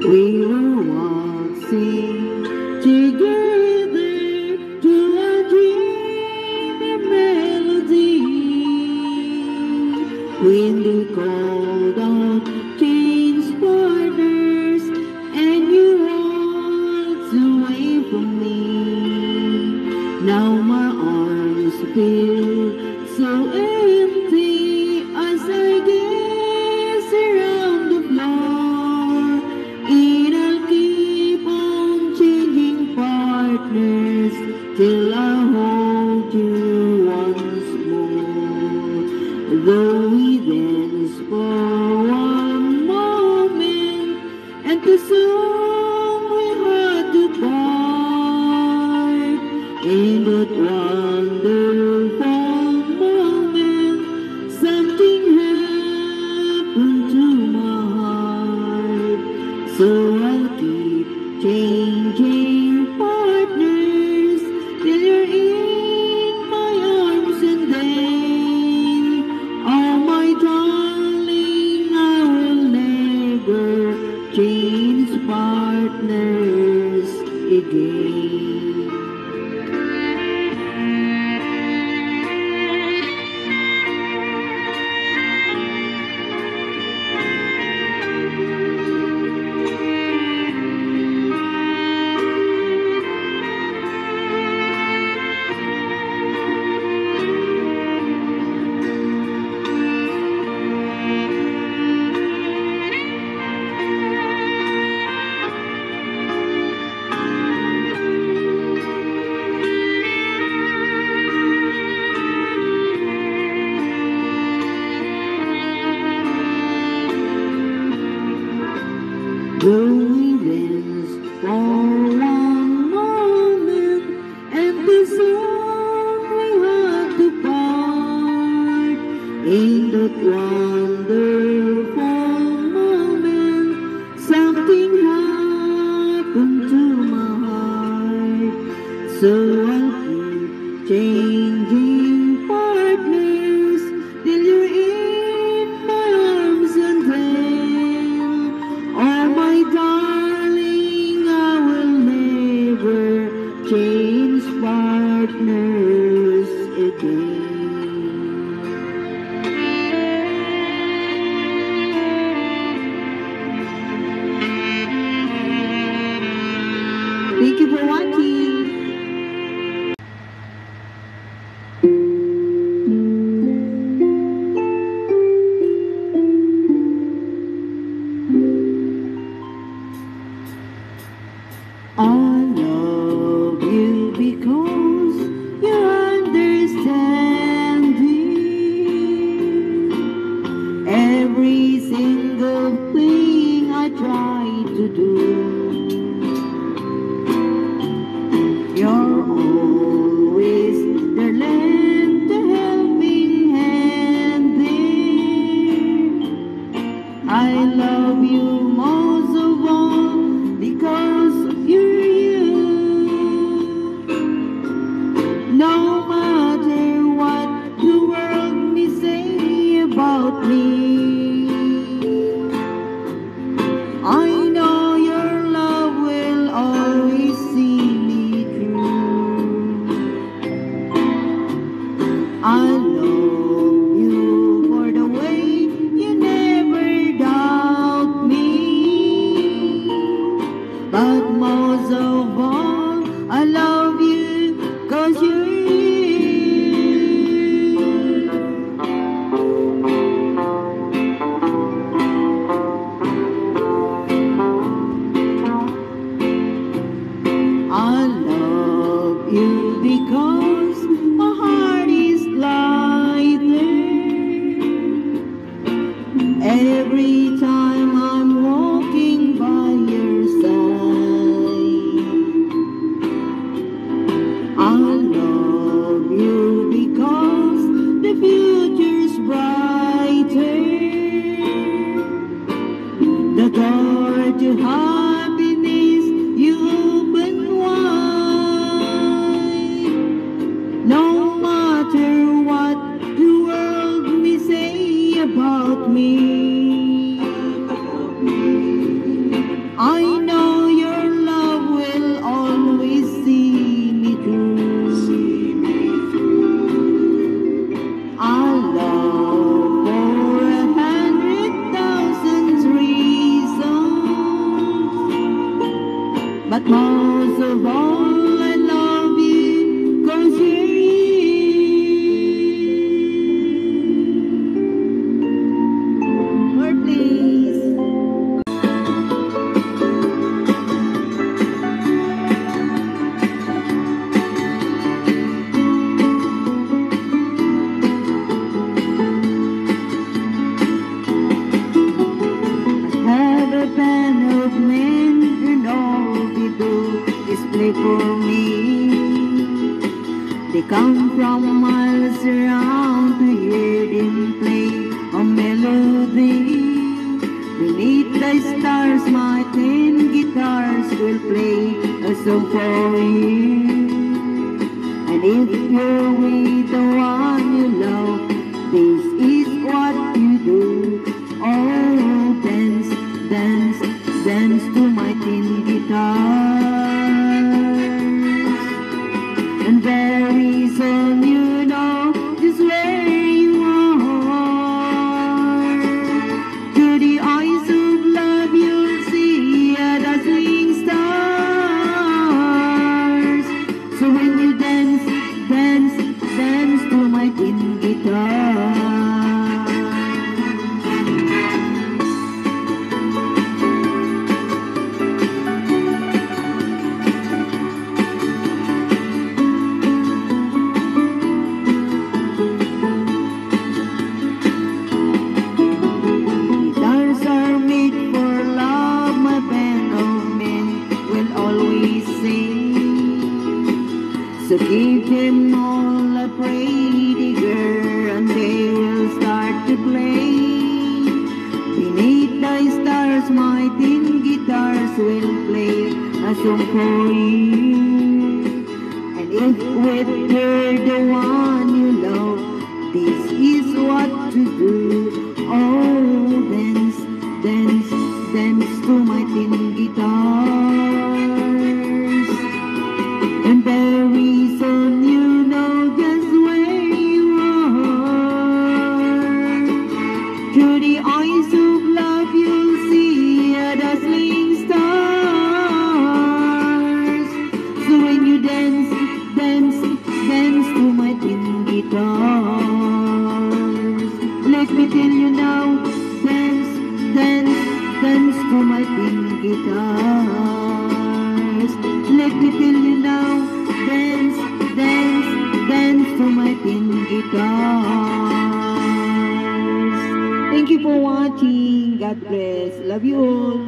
We were waltzing together to a dreamy melody. When they called out change partners and you walked away from me. Now my arms feel so empty as I gaze around the floor. And I'll keep on changing partners till I hold you once more. Though we dance for one moment and too soon we had to part. In that wonderful moment, something happened to my heart. So I'll keep changing partners till you're in my arms, and then, oh my darling, I will never change partners again. Going dance for one moment and the soon we had to part. In that wonderful moment, something happened to my heart. So I'll keep changing partners till you're in my arms, and then, oh my darling, I will never change partners again. Thank you for watching. I love you because you're understanding every single thing I try to do. You're always there, lend a helping hand there. I love you most of all because you're you. No matter what the world may say about me, I know your love will always see me through. I love you for the way you never doubt me. But most of all, I love you 'cause you're I love you because my heart is lighter every time I'm walking by your side. I love you because the future's brighter. The door to happiness you open wide. No matter what the world may say about me, I Most of all, I love you 'cause you're here. More please. Have a band of men and all they do is play for me. They come from miles around to hear them play a melody. Beneath the stars, my 10 guitars will play a song for you. And if you're with the one you love, this is what you do. Oh, dance, dance, dance to my 10 guitars. And very soon you know just where you are. Through the eyes of love you'll see a dazzling stars. So when you dance, dance, dance to my 10 guitars. Guitars are made for love, my band of men will always sing. So give them all a pretty girl and they will start to play. Beneath the stars, my 10 guitars will play a song for you. And if with her the one you love, this is what to do. Oh, dance, dance, dance to my 10 guitars. And very soon you know just where you are. Through the eyes of love you'll see a dazzling stars. So when you dance, dance, dance to my 10 guitars. Let me tell you now, dance, dance, dance to my 10 guitars. Let me tell you now, dance, dance, dance to my 10 guitars. Thank you for watching. God bless. Love you all.